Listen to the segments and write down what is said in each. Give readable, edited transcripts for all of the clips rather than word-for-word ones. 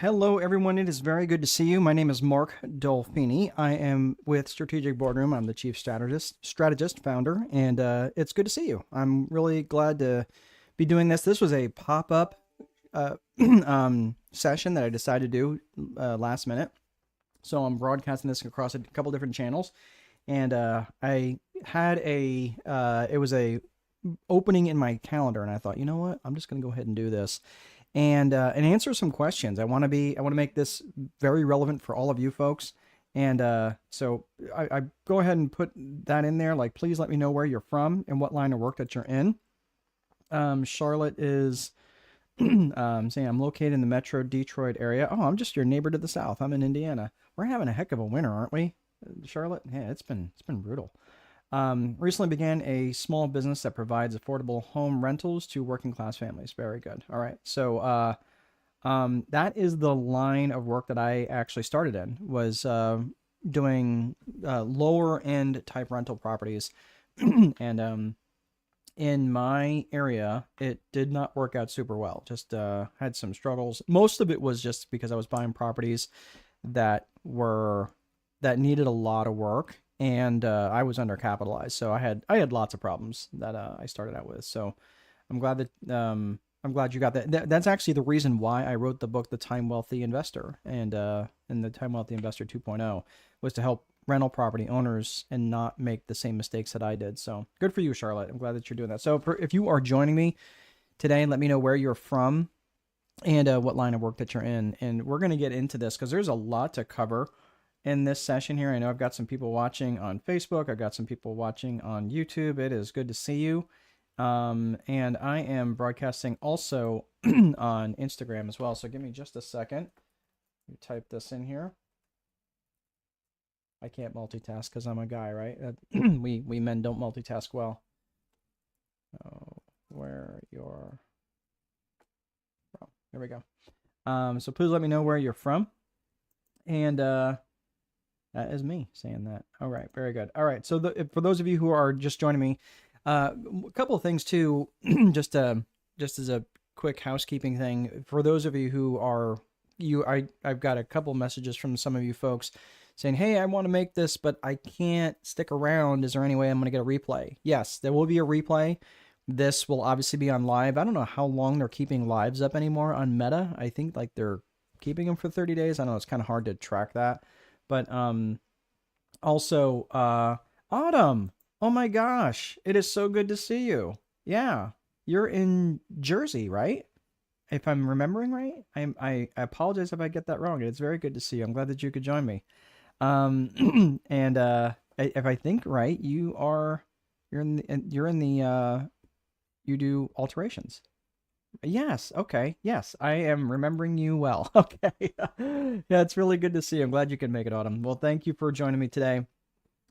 Hello, everyone. It is very good to see you. My name is Mark Dolfini. I am with Strategic Boardroom. I'm the chief strategist, founder, and it's good to see you. I'm really glad to be doing this. This was a pop-up uh, session that I decided to do last minute. So I'm broadcasting this across a couple different channels, and I had it was a opening in my calendar, and I thought, you know what, I'm just going to go ahead and do this and answer some questions. I want to make this very relevant for all of you folks. And so I go ahead and put that in there. Like, please let me know where you're from and what line of work that you're in. Charlotte is saying I'm located in the Metro Detroit area. Oh, I'm just your neighbor to the south. I'm in Indiana. We're having a heck of a winter, aren't we, Charlotte? Yeah, it's been brutal. Recently began a small business that provides affordable home rentals to working class families. Very good. All right. So, that is the line of work that I actually started in, was, doing, lower end type rental properties. And, in my area, it did not work out super well. Just, had some struggles. Most of it was just because I was buying properties that needed a lot of work, and I was undercapitalized, so I had lots of problems that I started out with. So I'm glad you got that. That's actually the reason why I wrote the book, The Time Wealthy Investor, and the Time Wealthy Investor 2.0 was to help rental property owners and not make the same mistakes that I did. So good for you, Charlotte. I'm glad that you're doing that. So if you are joining me today, let me know where you're from and what line of work that you're in, and we're going to get into this because there's a lot to cover in this session here. I know I've got some people watching on Facebook. I've got some people watching on YouTube. It is good to see you. And I am broadcasting also on Instagram as well. So give me just a second. Let me type this in here. I can't multitask because I'm a guy, right? We men don't multitask well. Oh, where you're from. There we go. So please let me know where you're from. And that is me saying that. All right, very good. All right, so for those of you who are just joining me, a couple of things too, just as a quick housekeeping thing. For those of you who are I've got a couple messages from some of you folks saying, "Hey, I want to make this, but I can't stick around. Is there any way I'm going to get a replay?" Yes, there will be a replay. This will obviously be on live. I don't know how long they're keeping lives up anymore on Meta. I think like they're keeping them for 30 days. I know it's kind of hard to track that. But also, Autumn, oh my gosh, it is so good to see you. Yeah, you're in Jersey, right? If I'm remembering right, I apologize if I get that wrong. It's very good to see you. I'm glad that you could join me. And if I think right, you're in the you do alterations. Yes. Okay. Yes, I am remembering you well. Okay. Yeah, it's really good to see you. I'm glad you can make it, Autumn. Well, thank you for joining me today.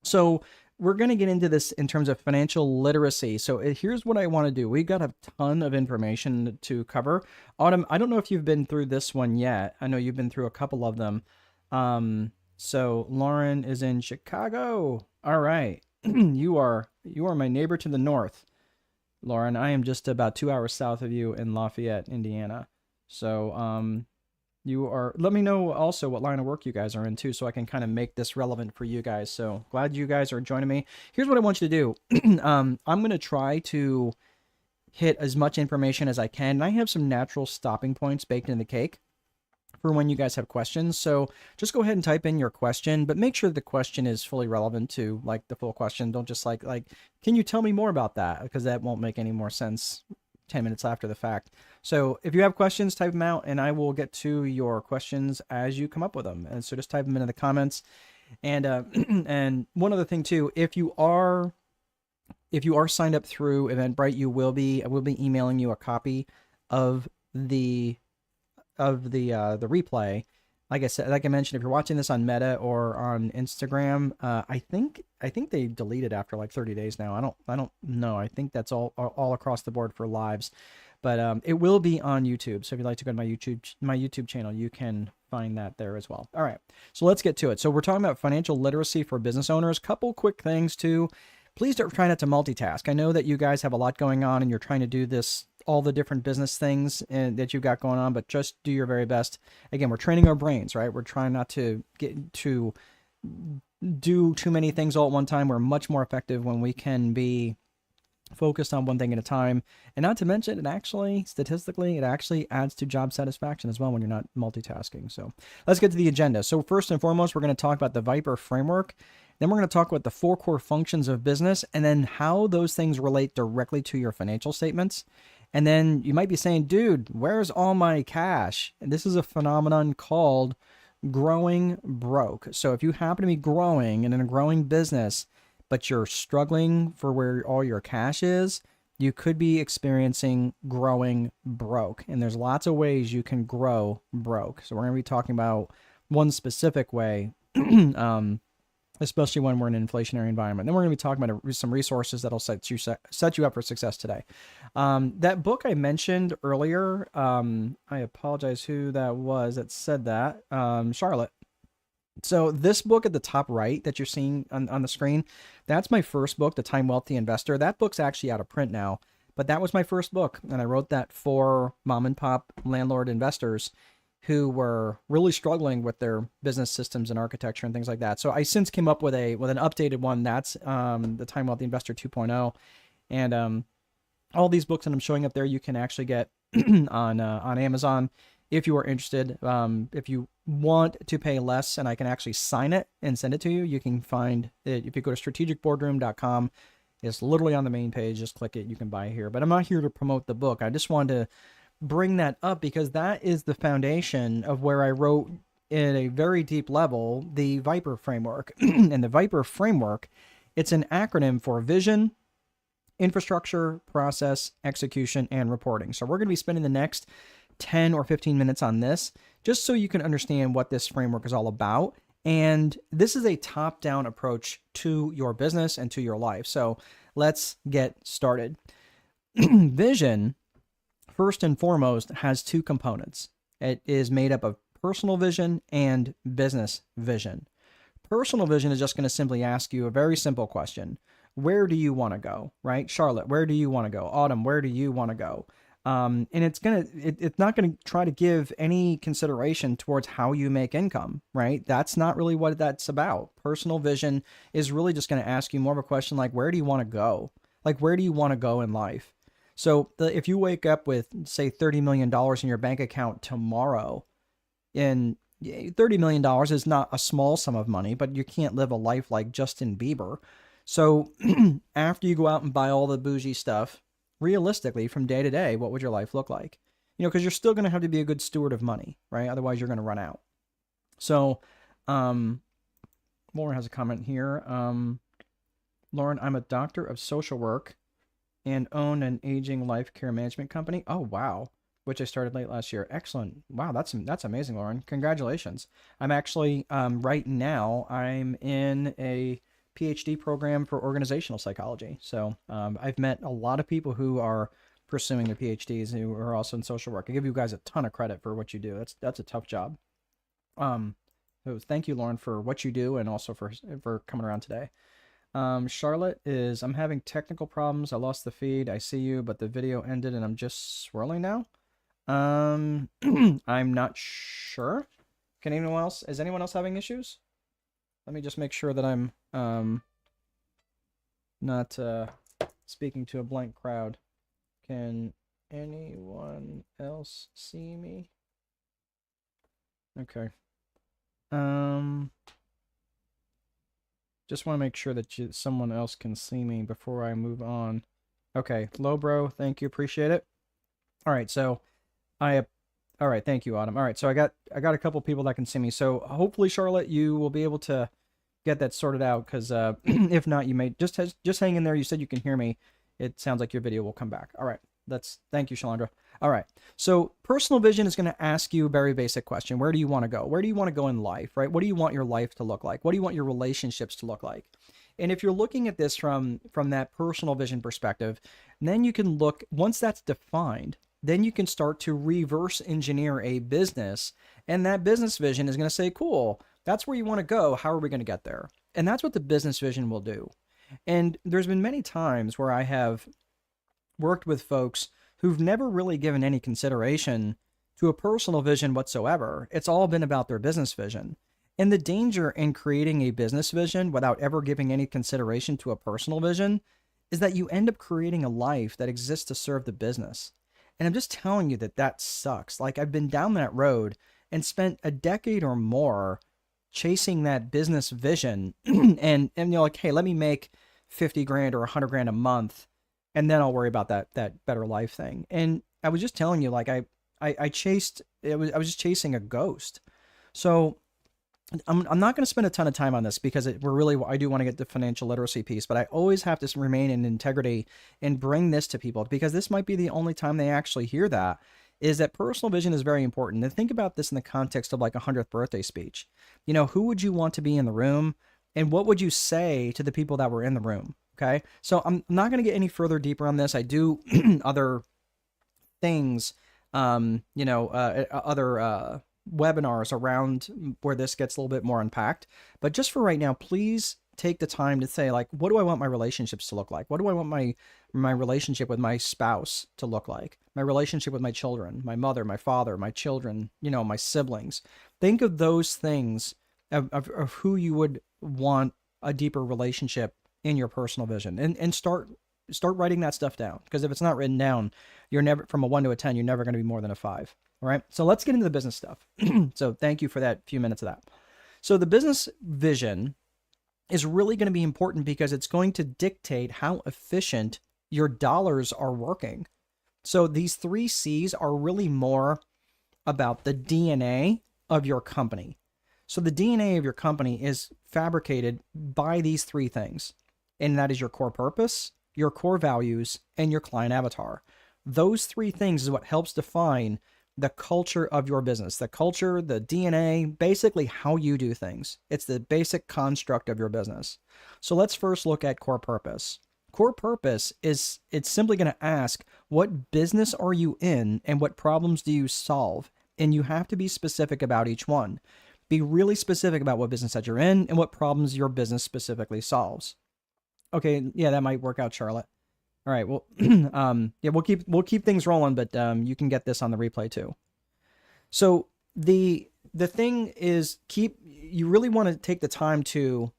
So we're going to get into this in terms of financial literacy. So here's what I want to do. We've got a ton of information to cover. Autumn, I don't know if you've been through this one yet. I know you've been through a couple of them. So Lauren is in Chicago. All right. You are my neighbor to the north. Lauren, I am just about 2 hours south of you in Lafayette, Indiana. So, let me know also what line of work you guys are in too, so I can kind of make this relevant for you guys. So glad you guys are joining me. Here's what I want you to do. I'm going to try to hit as much information as I can. And I have some natural stopping points baked in the cake for when you guys have questions. So just go ahead and type in your question, but make sure the question is fully relevant to like the full question. Don't just like, can you tell me more about that? Because that won't make any more sense 10 minutes after the fact. So if you have questions, type them out and I will get to your questions as you come up with them. And so just type them into the comments. And, and one other thing too, if you are signed up through EventBrite, I will be emailing you a copy of the replay. Like I said, like I mentioned, if you're watching this on Meta or on Instagram, I think they delete it after like 30 days now. I don't know. I think that's all across the board for lives, but it will be on YouTube. So if you'd like to go to my YouTube channel, you can find that there as well. All right, so let's get to it. So we're talking about financial literacy for business owners. Couple quick things too. Please don't try not to multitask. I know that you guys have a lot going on and you're trying to do this all the different business things that you've got going on, but just do your very best. Again, we're training our brains, right? We're trying not to get to do too many things all at one time. We're much more effective when we can be focused on one thing at a time. And not to mention, statistically, it actually adds to job satisfaction as well when you're not multitasking. So let's get to the agenda. So first and foremost, we're going to talk about the Viper framework. Then we're going to talk about the 4 core functions of business and then how those things relate directly to your financial statements. And then you might be saying, dude, where's all my cash? And this is a phenomenon called growing broke. So if you happen to be growing and in a growing business, but you're struggling for where all your cash is, you could be experiencing growing broke. And there's lots of ways you can grow broke. So we're going to be talking about one specific way, especially when we're in an inflationary environment. Then we're going to be talking about some resources that'll set you up for success today. That book I mentioned earlier, I apologize who that was that said that, Charlotte. So this book at the top right that you're seeing on the screen, that's my first book, The Time Wealthy Investor. That book's actually out of print now, but that was my first book. And I wrote that for mom and pop landlord investors who were really struggling with their business systems and architecture and things like that. So I since came up with an updated one. That's The Time Wealthy Investor 2.0. And all these books that I'm showing up there, you can actually get on Amazon. If you are interested, if you want to pay less and I can actually sign it and send it to you, you can find it. If you go to strategicboardroom.com, it's literally on the main page. Just click it. You can buy it here. But I'm not here to promote the book. I just wanted to bring that up because that is the foundation of where I wrote at a very deep level the Viper framework. And the Viper framework, it's an acronym for vision, infrastructure, process, execution, and reporting. So we're going to be spending the next 10 or 15 minutes on this, just so you can understand what this framework is all about. And this is a top-down approach to your business and to your life. So let's get started. Vision, first and foremost, has 2 components. It is made up of personal vision and business vision. Personal vision is just going to simply ask you a very simple question. Where do you want to go, right? Charlotte, where do you want to go? Autumn, where do you want to go? And it's not going to try to give any consideration towards how you make income, right? That's not really what that's about. Personal vision is really just going to ask you more of a question like, where do you want to go? Like, where do you want to go in life? So if you wake up with, say, $30 million in your bank account tomorrow, and $30 million is not a small sum of money, but you can't live a life like Justin Bieber. So after you go out and buy all the bougie stuff, realistically, from day to day, what would your life look like? Because you're still going to have to be a good steward of money, right? Otherwise, you're going to run out. So, Lauren has a comment here. Lauren, I'm a doctor of social work and own an aging life care management company. Oh, wow. Which I started late last year. Excellent. Wow, that's amazing, Lauren. Congratulations. I'm actually, right now, I'm in a PhD program for organizational psychology. So I've met a lot of people who are pursuing their PhDs who are also in social work. I give you guys a ton of credit for what you do. That's a tough job. So thank you, Lauren, for what you do and also for coming around today. Charlotte is, I'm having technical problems. I lost the feed. I see you, but the video ended and I'm just swirling now. I'm not sure. Is anyone else having issues? Let me just make sure that I'm not speaking to a blank crowd. Can anyone else see me? Okay. Just want to make sure that someone else can see me before I move on. Okay, Lobro, thank you, appreciate it. All right, so all right, thank you, Autumn. All right, so I got a couple people that can see me. So hopefully, Charlotte, you will be able to get that sorted out, because if not, you may just hang in there. You said you can hear me. It sounds like your video will come back. All right, thank you, Shalandra. All right, so personal vision is going to ask you a very basic question. Where do you want to go? Where do you want to go in life, right? What do you want your life to look like? What do you want your relationships to look like? And if you're looking at this from that personal vision perspective, then you can look, once that's defined, then you can start to reverse engineer a business. And that business vision is going to say, cool, that's where you want to go. How are we going to get there? And that's what the business vision will do. And there's been many times where I have worked with folks who've never really given any consideration to a personal vision whatsoever. It's all been about their business vision. And the danger in creating a business vision without ever giving any consideration to a personal vision is that you end up creating a life that exists to serve the business. And I'm just telling you that that sucks. Like, I've been down that road and spent a decade or more chasing that business vision and you're like, hey, let me make 50 grand or 100 grand a month, and then I'll worry about that better life thing. And I was just telling you, like, I chased it. I was just chasing a ghost. So I'm not going to spend a ton of time on this because I do want to get the financial literacy piece, but I always have to remain in integrity and bring this to people, because this might be the only time they actually hear that, is that personal vision is very important. And think about this in the context of like a 100th birthday speech. You know, who would you want to be in the room, and what would you say to the people that were in the room? Okay. So I'm not going to get any further deeper on this. I do other things, other webinars around where this gets a little bit more unpacked. But just for right now, please take the time to say, like, what do I want my relationships to look like? What do I want my relationship with my spouse to look like? My relationship with my children, my mother, my father, my children, my siblings. Think of those things of who you would want a deeper relationship in your personal vision, and start writing that stuff down. Because if it's not written down, you're never, from a 1 to a 10, you're never going to be more than a 5. All right. So let's get into the business stuff. So thank you for that few minutes of that. So the business vision is really going to be important because it's going to dictate how efficient your dollars are working. So these 3 C's are really more about the DNA of your company. So the DNA of your company is fabricated by these 3 things, and that is your core purpose, your core values, and your client avatar. Those 3 things is what helps define the culture of your business. The culture, the DNA, basically how you do things. It's the basic construct of your business. So let's first look at core purpose. Core purpose it's simply going to ask, what business are you in and what problems do you solve? And you have to be specific about each one. Be really specific about what business that you're in and what problems your business specifically solves. Okay, yeah, that might work out, Charlotte. All right, well, yeah, we'll keep things rolling, but you can get this on the replay too. So the thing is, you really want to take the time to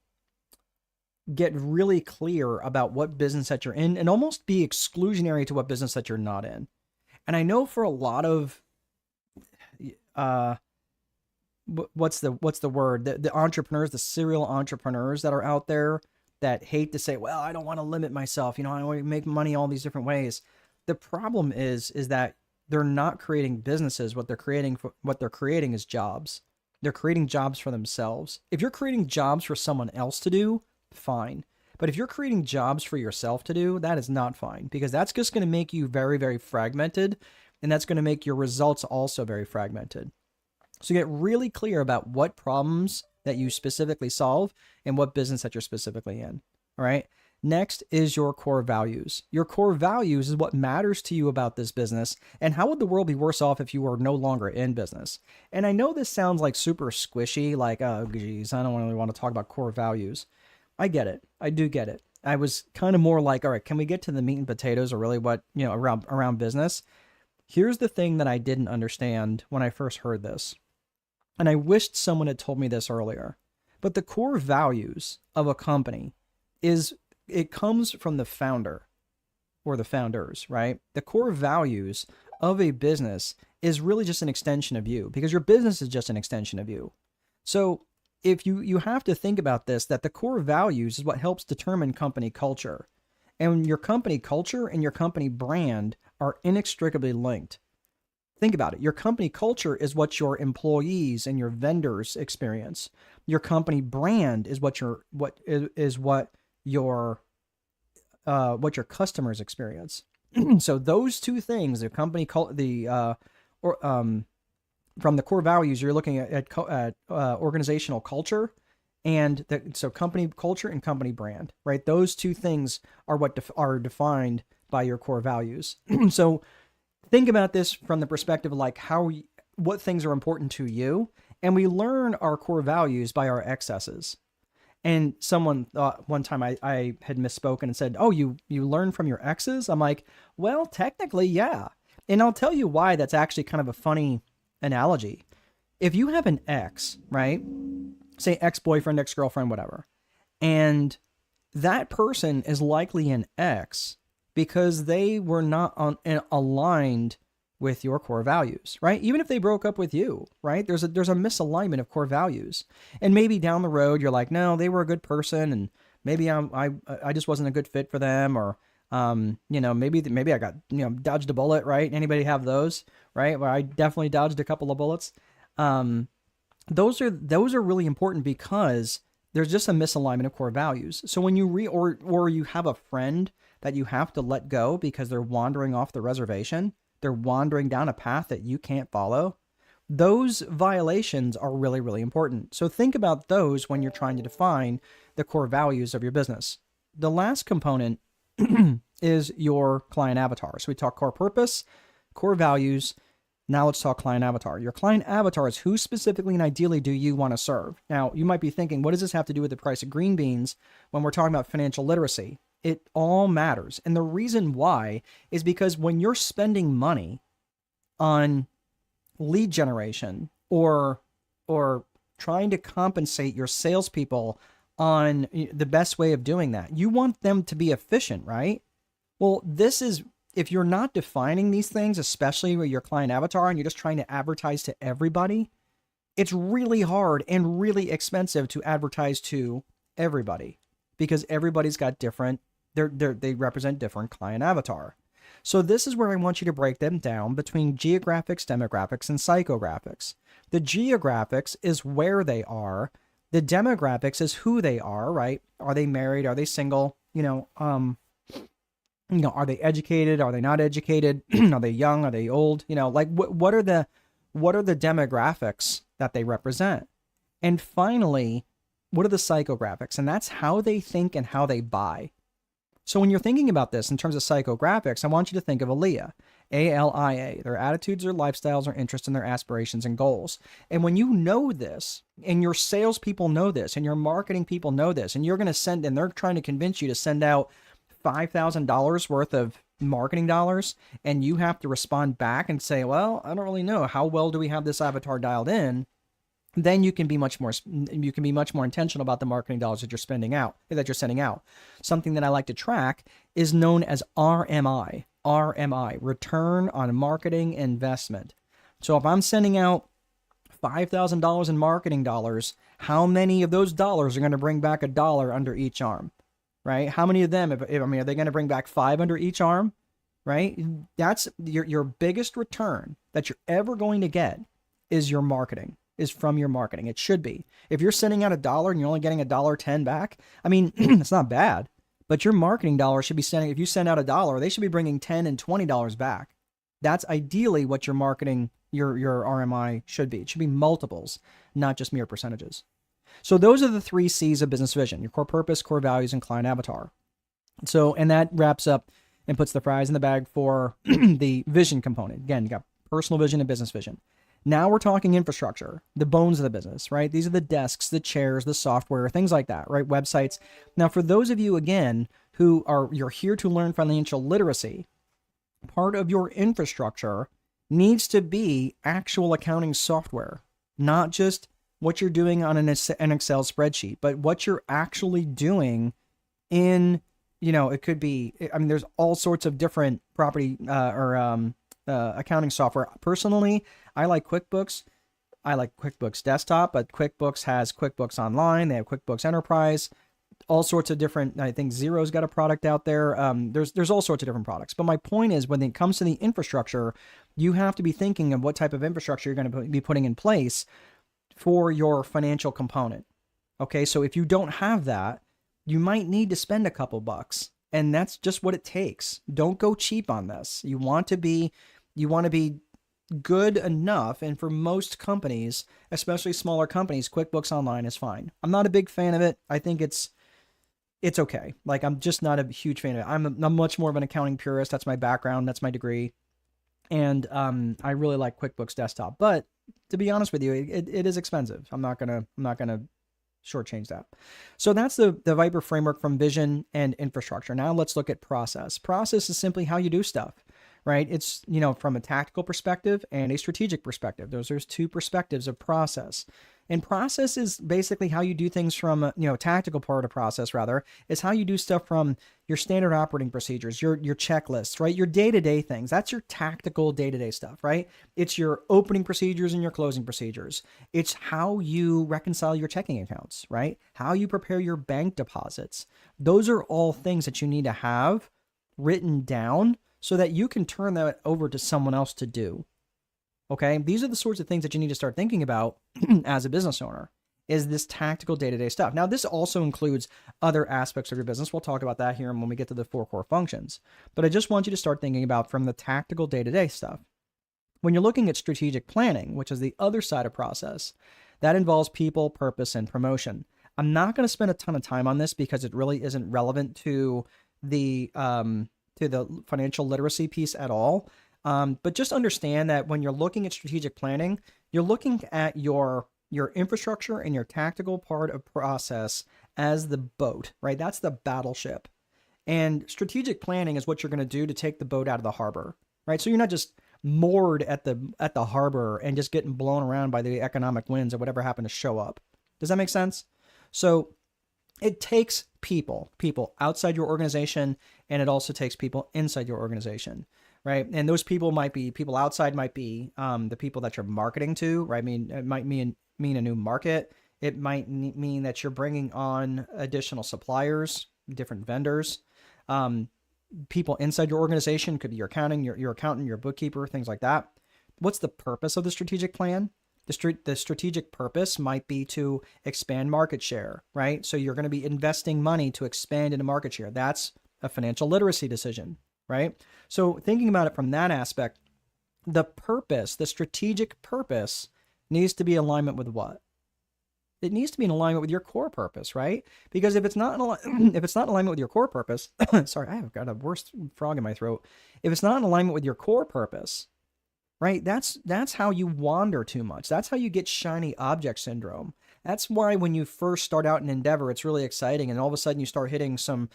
get really clear about what business that you're in, and almost be exclusionary to what business that you're not in. And I know for a lot of what's the word? The entrepreneurs, the serial entrepreneurs that are out there that hate to say, well, I don't want to limit myself. I want to make money all these different ways. The problem is that they're not creating businesses. What they're creating is jobs. They're creating jobs for themselves. If you're creating jobs for someone else to do, fine. But if you're creating jobs for yourself to do, that is not fine, because that's just going to make you very, very fragmented. And that's going to make your results also very fragmented. So get really clear about what problems that you specifically solve and what business that you're specifically in. All right. Next is your core values. Your core values is what matters to you about this business, and how would the world be worse off if you were no longer in business? And I know this sounds like super squishy, like, oh, geez, I don't really want to talk about core values. I get it. I do get it. I was kind of more like, all right, can we get to the meat and potatoes, or really what, around business? Here's the thing that I didn't understand when I first heard this. And I wished someone had told me this earlier. But the core values of a company it comes from the founder or the founders, right? The core values of a business is really just an extension of you, because your business is just an extension of you. So if you have to think about this, that the core values is what helps determine company culture. And your company culture and your company brand are inextricably linked. Think about it. Your company culture is what your employees and your vendors experience. Your company brand is what your customers experience. So those 2 things, the company from the core values, you're looking at organizational culture, and so company culture and company brand, right? Those 2 things are what are defined by your core values. So think about this from the perspective of like what things are important to you, and we learn our core values by our excesses. And someone thought one time I had misspoken and said, oh, you learn from your exes? I'm like, well, technically, yeah. And I'll tell you why that's actually kind of a funny analogy. If you have an ex, right? Say ex-boyfriend, ex-girlfriend, whatever, and that person is likely an ex because they were not aligned with your core values, right? Even if they broke up with you, right? There's a misalignment of core values. And maybe down the road you're like, no, they were a good person and maybe I just wasn't a good fit for them, or maybe I got, dodged a bullet, right? Anybody have those, right? Well, I definitely dodged a couple of bullets. Those are really important because there's just a misalignment of core values. So when you or you have a friend that you have to let go because they're wandering off the reservation, they're wandering down a path that you can't follow, those violations are really, really important. So think about those when you're trying to define the core values of your business. The last component is your client avatar. So we talk core purpose, core values. Now let's talk client avatar. Your client avatar is who specifically and ideally do you want to serve? Now, you might be thinking, what does this have to do with the price of green beans when we're talking about financial literacy? It all matters. And the reason why is because when you're spending money on lead generation or trying to compensate your salespeople on the best way of doing that, you want them to be efficient, right? Well, if you're not defining these things, especially with your client avatar, and you're just trying to advertise to everybody, it's really hard and really expensive to advertise to everybody because everybody's got different, they represent different client avatar. So this is where I want you to break them down between geographics, demographics, and psychographics. The geographics is where they are. The demographics is who they are, right? Are they married? Are they single? Are they educated? Are they not educated? Are they young? Are they old? What are the demographics that they represent? And finally, what are the psychographics? And that's how they think and how they buy. So when you're thinking about this in terms of psychographics, I want you to think of ALIA, ALIA, their attitudes, their lifestyles, their interests, and their aspirations and goals. And when you know this, and your salespeople know this, and your marketing people know this, and you're going to send, and they're trying to convince you to send out $5,000 worth of marketing dollars, and you have to respond back and say, well, I don't really know. How well do we have this avatar dialed in? Then you can be much more intentional about the marketing dollars that you're sending out. Something that I like to track is known as RMI, return on marketing investment. So if I'm sending out $5,000 in marketing dollars, how many of those dollars are going to bring back $1 under each arm? Right? How many of them, are they going to bring back 5 under each arm? Right? That's your biggest return that you're ever going to get is from your marketing. It should be. If you're sending out $1 and you're only getting $1.10 back, it's not bad, but your marketing dollar should be sending, if you send out $1, they should be bringing $10 and $20 back. That's ideally what your marketing, your RMI should be. It should be multiples, not just mere percentages. So those are the 3 C's of business vision: your core purpose, core values, and client avatar. So, and that wraps up and puts the fries in the bag for the vision component. Again, you got personal vision and business vision. Now we're talking infrastructure, the bones of the business, right? These are the desks, the chairs, the software, things like that, right? Websites. Now, for those of you, again, you're here to learn financial literacy, part of your infrastructure needs to be actual accounting software, not just what you're doing on an Excel spreadsheet, but what you're actually doing in, it could be, there's all sorts of different accounting software. Personally, I like QuickBooks. I like QuickBooks Desktop, but QuickBooks has QuickBooks Online. They have QuickBooks Enterprise, all sorts of different, I think Xero's got a product out there. There's all sorts of different products. But my point is, when it comes to the infrastructure, you have to be thinking of what type of infrastructure you're going to be putting in place for your financial component. Okay, so if you don't have that, you might need to spend a couple bucks, and that's just what it takes. Don't go cheap on this. You want to be good enough, and for most companies, especially smaller companies, QuickBooks Online is fine. I'm not a big fan of it. I think it's okay. Like, I'm just not a huge fan of it. I'm much more of an accounting purist. That's my background. That's my degree. And I really like QuickBooks Desktop, but to be honest with you, it is expensive. I'm not gonna shortchange that. So that's the Viper framework from vision and infrastructure. Now let's look at process. Process is simply how you do stuff, right? It's, from a tactical perspective and a strategic perspective. There's two perspectives of process. And process is basically how you do things from, tactical part of process, rather, is how you do stuff from your standard operating procedures, your checklists, right? Your day-to-day things. That's your tactical day-to-day stuff, right? It's your opening procedures and your closing procedures. It's how you reconcile your checking accounts, right? How you prepare your bank deposits. Those are all things that you need to have written down so that you can turn that over to someone else to do. Okay, these are the sorts of things that you need to start thinking about as a business owner, is this tactical day-to-day stuff. Now, this also includes other aspects of your business. We'll talk about that here when we get to the 4 core functions. But I just want you to start thinking about from the tactical day-to-day stuff. When you're looking at strategic planning, which is the other side of process, that involves people, purpose, and promotion. I'm not going to spend a ton of time on this because it really isn't relevant to the financial literacy piece at all. But just understand that when you're looking at strategic planning, you're looking at your infrastructure and your tactical part of process as the boat, right? That's the battleship. And strategic planning is what you're going to do to take the boat out of the harbor, right? So you're not just moored at the harbor and just getting blown around by the economic winds or whatever happened to show up. Does that make sense? So it takes people outside your organization, and it also takes people inside your organization. Right. And those people outside might be the people that you're marketing to, right? I mean, it might mean a new market. It might mean that you're bringing on additional suppliers, different vendors. People inside your organization could be your accounting, your accountant, your bookkeeper, things like that. What's the purpose of the strategic plan? The strategic purpose might be to expand market share, right? So you're going to be investing money to expand into market share. That's a financial literacy decision. Right? So thinking about it from that aspect, the strategic purpose needs to be in alignment with what? It needs to be in alignment with your core purpose, right? Because if it's not in alignment with your core purpose, sorry, I have got a worse frog in my throat. If it's not in alignment with your core purpose, right? That's how you wander too much. That's how you get shiny object syndrome. That's why when you first start out in endeavor, it's really exciting, and all of a sudden you start hitting some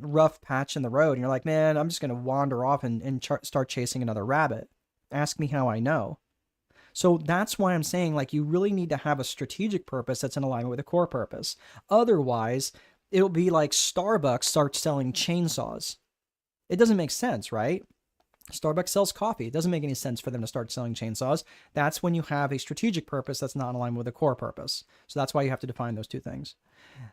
rough patch in the road, and you're like, man, I'm just going to wander off and start chasing another rabbit. Ask me how I know. So that's why I'm saying, like, you really need to have a strategic purpose that's in alignment with a core purpose. Otherwise, it'll be like Starbucks starts selling chainsaws. It doesn't make sense, right? Starbucks sells coffee. It doesn't make any sense for them to start selling chainsaws. That's when you have a strategic purpose that's not in alignment with a core purpose. So that's why you have to define those two things.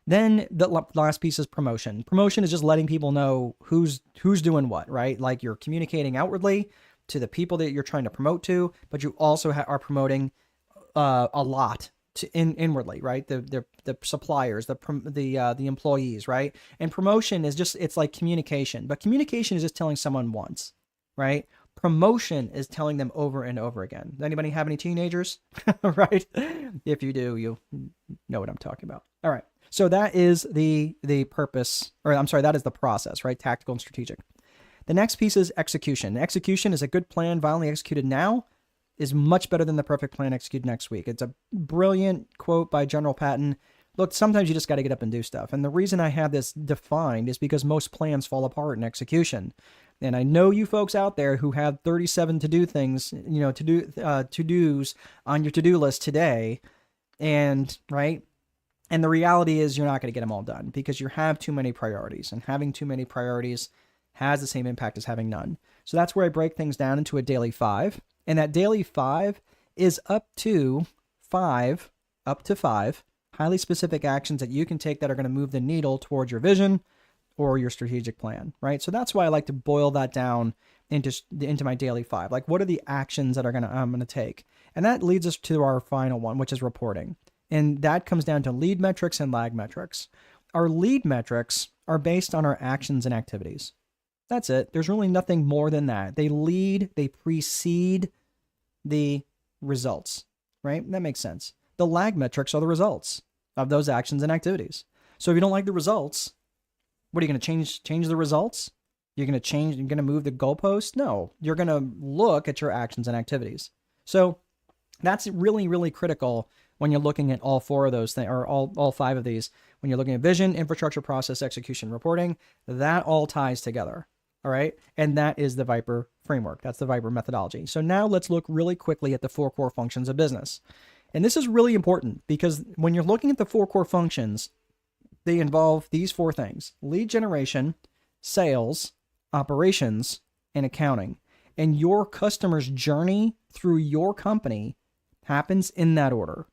Then the last piece is promotion. Promotion is just letting people know who's doing what, right? Like, you're communicating outwardly to the people that you're trying to promote to, but you also are promoting a lot inwardly, right? The suppliers, the employees, right? And promotion is it's like communication, but communication is just telling someone once, right? Promotion is telling them over and over again. Does anybody have any teenagers? Right? If you do, you know what I'm talking about. All right. So that is the purpose, or I'm sorry, that is the process, right? Tactical and strategic. The next piece is execution. Execution is a good plan violently executed now is much better than the perfect plan executed next week. It's a brilliant quote by General Patton. Look, sometimes you just got to get up and do stuff. And the reason I have this defined is because most plans fall apart in execution. And I know you folks out there who have 37 to-do things, to-dos on your to-do list today. And, right? And the reality is you're not going to get them all done because you have too many priorities. And having too many priorities has the same impact as having none. So that's where I break things down into a daily 5. And that daily 5 is up to 5 highly specific actions that you can take that are going to move the needle towards your vision or your strategic plan, right? So that's why I like to boil that down into my daily 5. Like, what are the actions that I'm going to take? And that leads us to our final one, which is reporting. And that comes down to lead metrics and lag metrics. Our lead metrics are based on our actions and activities. That's it. There's really nothing more than that. They precede the results, right? That makes sense. The lag metrics are the results of those actions and activities. So if you don't like the results, what are you going to change the results? You're going to move the goalpost? No, you're going to look at your actions and activities. So that's really, really critical when you're looking at all four of those things, or all five of these. When you're looking at vision, infrastructure, process, execution, reporting, that all ties together. All right. And that is the Viper framework. That's the Viper methodology. So now let's look really quickly at the 4 core functions of business. And this is really important because when you're looking at the 4 core functions, they involve these 4 things: lead generation, sales, operations, and accounting. And your customer's journey through your company happens in that order.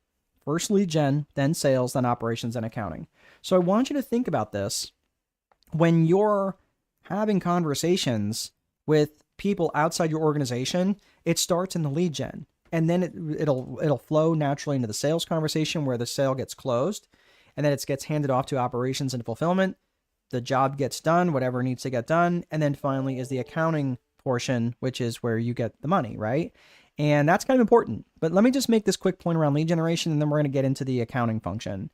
First lead gen, then sales, then operations and accounting. So I want you to think about this when you're having conversations with people outside your organization. It starts in the lead gen, and then it'll flow naturally into the sales conversation where the sale gets closed, and then it gets handed off to operations and fulfillment. The job gets done, whatever needs to get done, and then finally is the accounting portion, which is where you get the money, right? And that's kind of important. But let me just make this quick point around lead generation, and then we're going to get into the accounting function.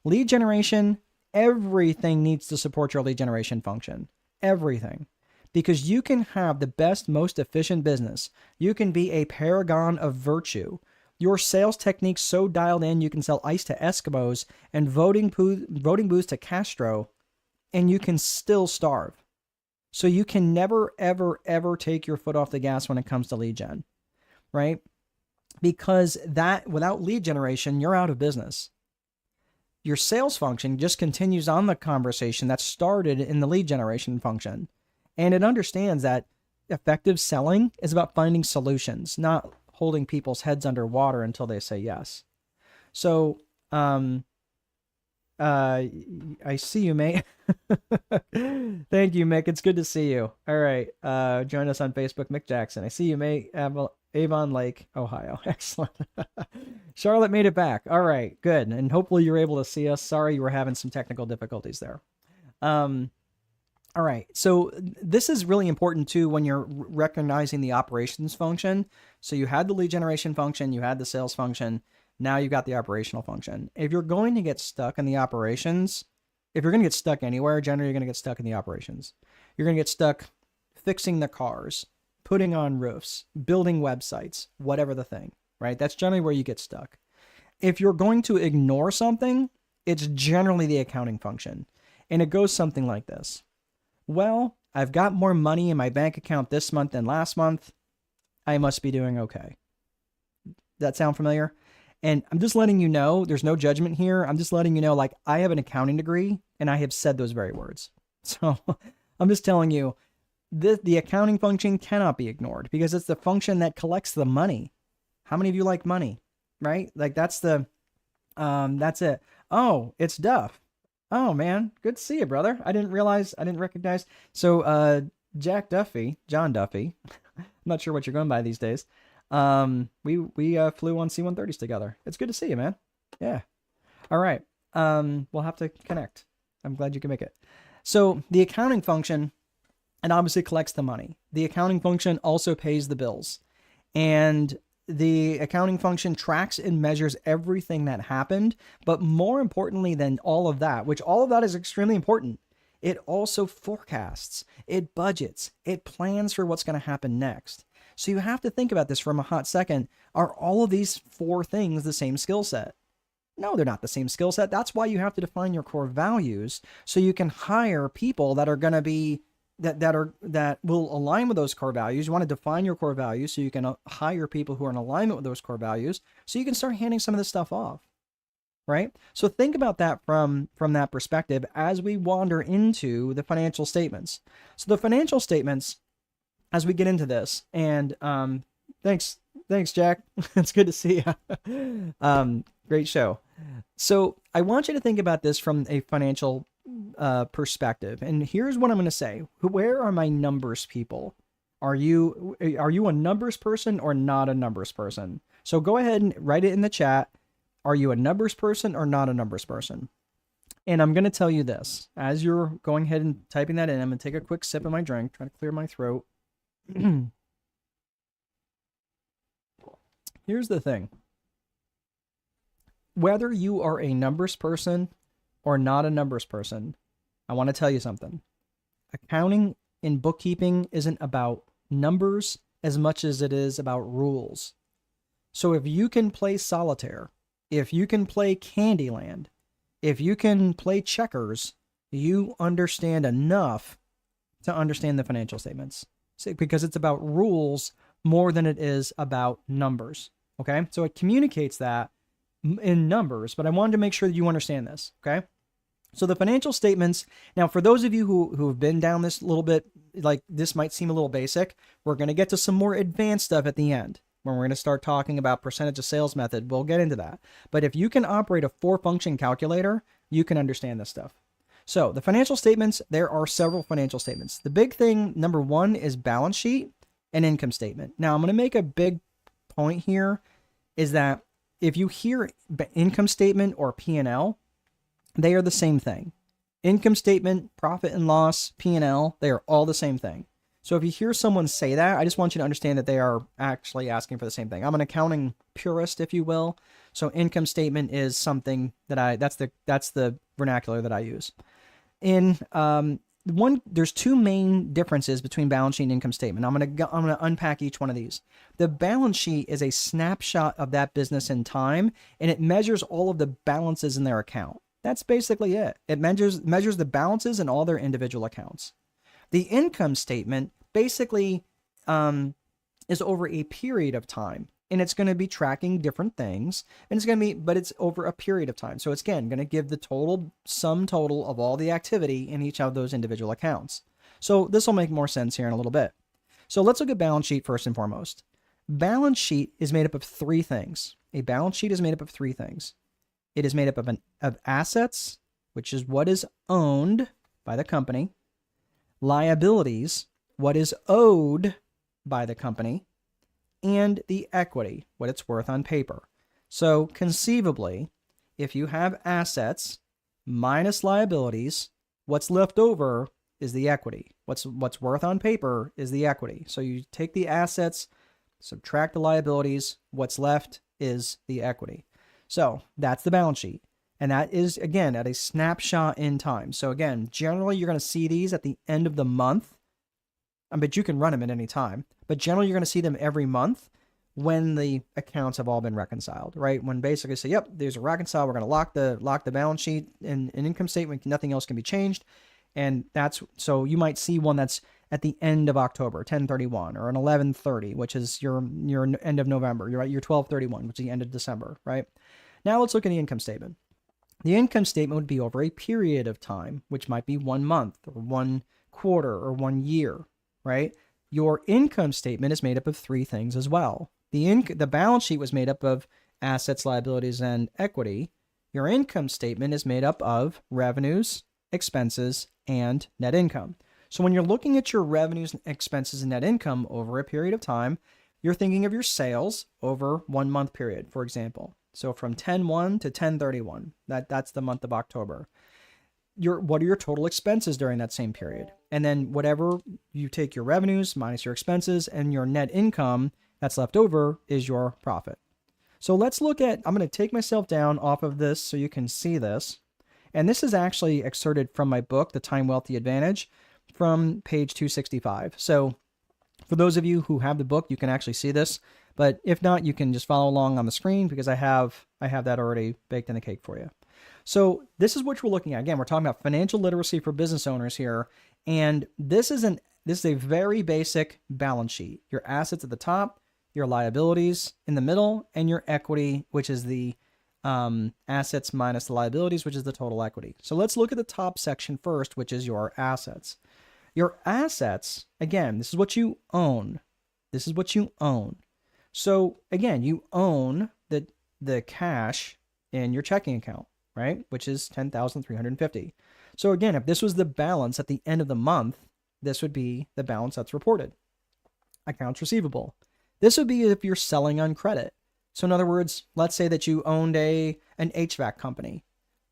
Lead generation, everything needs to support your lead generation function. Everything. Because you can have the best, most efficient business. You can be a paragon of virtue. Your sales technique's so dialed in, you can sell ice to Eskimos and voting booths to Castro, and you can still starve. So you can never, ever, ever take your foot off the gas when it comes to lead gen, right? Because without lead generation, you're out of business. Your sales function just continues on the conversation that started in the lead generation function. And it understands that effective selling is about finding solutions, not holding people's heads underwater until they say yes. So, I see you, mate. Thank you, Mick. It's good to see you. All right. Join us on Facebook, Mick Jackson. I see you, mate. Avon Lake, Ohio. Excellent. Charlotte made it back. All right, good. And hopefully you're able to see us. Sorry you were having some technical difficulties there. All right. So this is really important too when you're recognizing the operations function. So you had the lead generation function, you had the sales function. Now you've got the operational function. If you're going to get stuck in the operations, if you're going to get stuck anywhere, generally you're going to get stuck in the operations. You're going to get stuck fixing the cars, putting on roofs, building websites, whatever the thing, right? That's generally where you get stuck. If you're going to ignore something, it's generally the accounting function. And it goes something like this. Well, I've got more money in my bank account this month than last month. I must be doing okay. That sound familiar? And I'm just letting you know, there's no judgment here. I'm just letting you know, like, I have an accounting degree and I have said those very words. So I'm just telling you, the accounting function cannot be ignored because it's the function that collects the money. How many of you like money, right? Like that's it. Oh, it's Duff. Oh man, good to see you, brother. I didn't recognize. So, John Duffy, I'm not sure what you're going by these days. We flew on C-130s together. It's good to see you, man. Yeah. All right. We'll have to connect. I'm glad you can make it. So the accounting function, it obviously collects the money. The accounting function also pays the bills. And the accounting function tracks and measures everything that happened. But more importantly than all of that, which all of that is extremely important, it also forecasts, it budgets, it plans for what's going to happen next. So you have to think about this from a hot second. Are all of these 4 things the same skill set? No, they're not the same skill set. That's why you have to define your core values so you can hire people that are going to be that will align with those core values. You want to define your core values so you can hire people who are in alignment with those core values so you can start handing some of this stuff off. Right? So think about that from that perspective as we wander into the financial statements. So the financial statements, as we get into this, and thanks, Jack. It's good to see you. Great show. So I want you to think about this from a financial perspective. And here's what I'm going to say. Where are my numbers people? Are you a numbers person or not a numbers person? So go ahead and write it in the chat. Are you a numbers person or not a numbers person? And I'm going to tell you this. As you're going ahead and typing that in, I'm going to take a quick sip of my drink, try to clear my throat. Here's the thing. Whether you are a numbers person or not a numbers person, I want to tell you something. Accounting and bookkeeping isn't about numbers as much as it is about rules. So if you can play solitaire if you can play Candyland, if you can play checkers, you understand enough to understand the financial statements. Because it's about rules more than it is about numbers. Okay. So it communicates that in numbers, but I wanted to make sure that you understand this. Okay. So the financial statements, now for those of you who have been down this a little bit, like this might seem a little basic, we're going to get to some more advanced stuff at the end when we're going to start talking about percentage of sales method. We'll get into that. But if you can operate a 4-function calculator, you can understand this stuff. So the financial statements, there are several financial statements. The big thing, number one, is balance sheet and income statement. Now I'm going to make a big point here is that if you hear income statement or P&L, they are the same thing. Income statement, profit and loss, P&L, they are all the same thing. So if you hear someone say that, I just want you to understand that they are actually asking for the same thing. I'm an accounting purist, if you will. So income statement is something that that's the vernacular that I use. There's two main differences between balance sheet and income statement. I'm gonna unpack each one of these. The balance sheet is a snapshot of that business in time, and it measures all of the balances in their account. That's basically it. It measures the balances in all their individual accounts. The income statement basically is over a period of time, and it's going to be tracking different things, and but it's over a period of time. So it's again going to give the sum total of all the activity in each of those individual accounts. So this will make more sense here in a little bit. So let's look at balance sheet first and foremost. Balance sheet is made up of three things. A balance sheet is made up of three things. It is made up of assets, which is what is owned by the company, liabilities, what is owed by the company, and the equity, what it's worth on paper. So conceivably, if you have assets minus liabilities, what's left over is the equity. What's worth on paper is the equity. So you take the assets, subtract the liabilities, what's left is the equity. So that's the balance sheet. And that is, again, at a snapshot in time. So again, generally you're going to see these at the end of the month. But you can run them at any time. But generally you're going to see them every month when the accounts have all been reconciled, right? When basically say, yep, these are reconciled. We're going to lock the balance sheet and an income statement. Nothing else can be changed. And so you might see one that's at the end of October, 10/31, or an 11/30, which is your end of November. You're right, your 12/31, which is the end of December, right? Now let's look at the income statement. The income statement would be over a period of time, which might be 1 month or 1 quarter or 1 year, right? Your income statement is made up of three things as well. The balance sheet was made up of assets, liabilities, and equity. Your income statement is made up of revenues, expenses, and net income. So when you're looking at your revenues, expenses, and net income over a period of time, you're thinking of your sales over 1 month period, for example. So from 10/1 to 10/31, that's the month of October. What are your total expenses during that same period? And then whatever you take your revenues minus your expenses and your net income that's left over is your profit. So let's look at, I'm going to take myself down off of this so you can see this. And this is actually excerpted from my book, The Time Wealthy Advantage, from page 265. So for those of you who have the book, you can actually see this. But if not, you can just follow along on the screen because I have that already baked in the cake for you. So this is what we're looking at. Again, we're talking about financial literacy for business owners here. And this is a very basic balance sheet. Your assets at the top, your liabilities in the middle, and your equity, which is the assets minus the liabilities, which is the total equity. So let's look at the top section first, which is your assets. Your assets, again, this is what you own. This is what you own. So again, you own the cash in your checking account, right? Which is $10,350. So again, if this was the balance at the end of the month, this would be the balance that's reported. Accounts receivable. This would be if you're selling on credit. So in other words, let's say that you owned an HVAC company,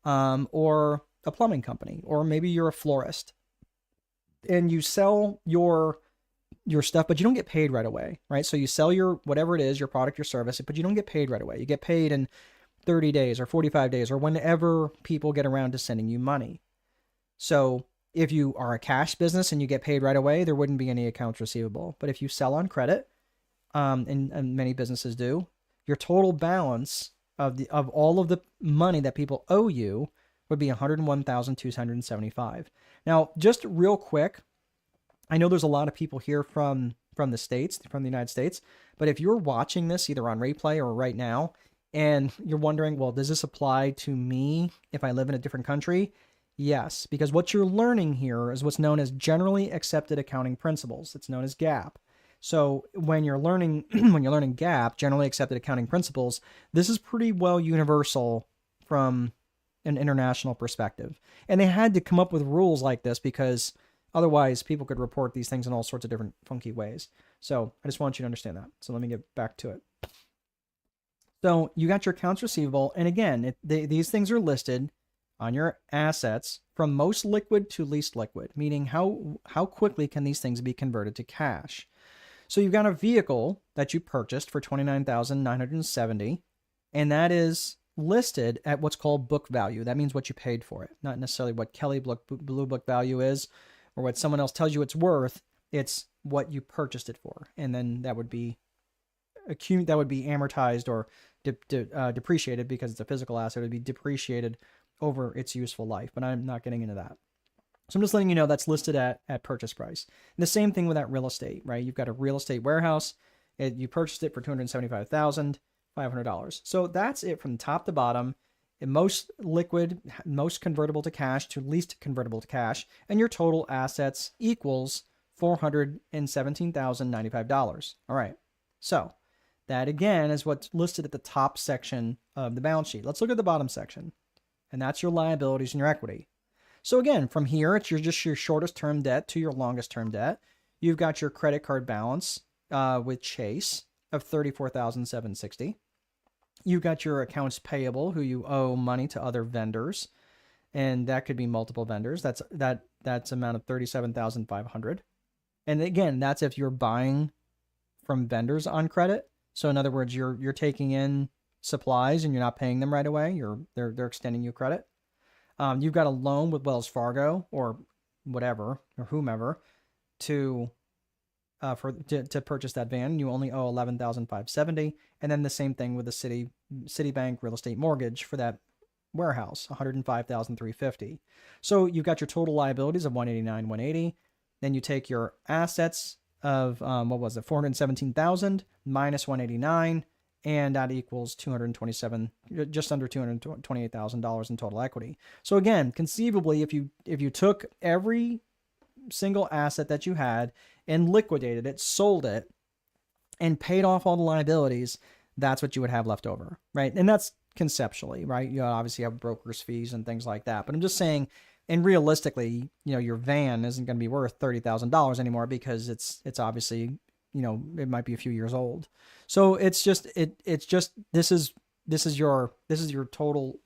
or a plumbing company, or maybe you're a florist, and you sell your stuff, but you don't get paid right away, right? So you sell your, whatever it is, your product, your service, but you don't get paid right away. You get paid in 30 days or 45 days or whenever people get around to sending you money. So if you are a cash business and you get paid right away, there wouldn't be any accounts receivable. But if you sell on credit, and many businesses do, your total balance of all of the money that people owe you would be $101,275. Now, just real quick, I know there's a lot of people here from the States, from the United States, but if you're watching this either on replay or right now, and you're wondering, well, does this apply to me if I live in a different country? Yes, because what you're learning here is what's known as generally accepted accounting principles. It's known as GAAP. So when you're learning GAAP, generally accepted accounting principles, this is pretty well universal from an international perspective. And they had to come up with rules like this because otherwise people could report these things in all sorts of different funky ways. So I just want you to understand that. So let me get back to it. So you got your accounts receivable. And again, these things are listed on your assets from most liquid to least liquid, meaning how quickly can these things be converted to cash. So you've got a vehicle that you purchased for $29,970, and that is listed at what's called book value. That means what you paid for it, not necessarily what Kelley Blue Book value is or what someone else tells you it's worth. It's what you purchased it for, and then that would be amortized or depreciated because it's a physical asset. It would be depreciated over its useful life, but I'm not getting into that. So I'm just letting you know that's listed at purchase price. And the same thing with that real estate, right? You've got a real estate warehouse. You purchased it for $275,500. So that's it from top to bottom. Most liquid, most convertible to cash to least convertible to cash. And your total assets equals $417,095. All right. So that again is what's listed at the top section of the balance sheet. Let's look at the bottom section. And that's your liabilities and your equity. So again, from here, it's just your shortest term debt to your longest term debt. You've got your credit card balance with Chase of $34,760. You've got your accounts payable, who you owe money to other vendors, and that could be multiple vendors. That's amount of $37,500. And again, that's if you're buying from vendors on credit. So in other words, you're taking in supplies and you're not paying them right away. They're extending you credit. You've got a loan with Wells Fargo or whatever or whomever to purchase that van. You only owe $11,570, and then the same thing with the Citibank real estate mortgage for that warehouse, $105,350. So you've got your total liabilities of $189,180. Then you take your assets of $417,000 minus $189,000. And that equals just under $228,000 in total equity. So again, conceivably, if you took every single asset that you had and liquidated it, sold it, and paid off all the liabilities, that's what you would have left over, right? And that's conceptually, right? You obviously have broker's fees and things like that. But I'm just saying, and realistically, your van isn't going to be worth $30,000 anymore because it's obviously, it might be a few years old. So this is your total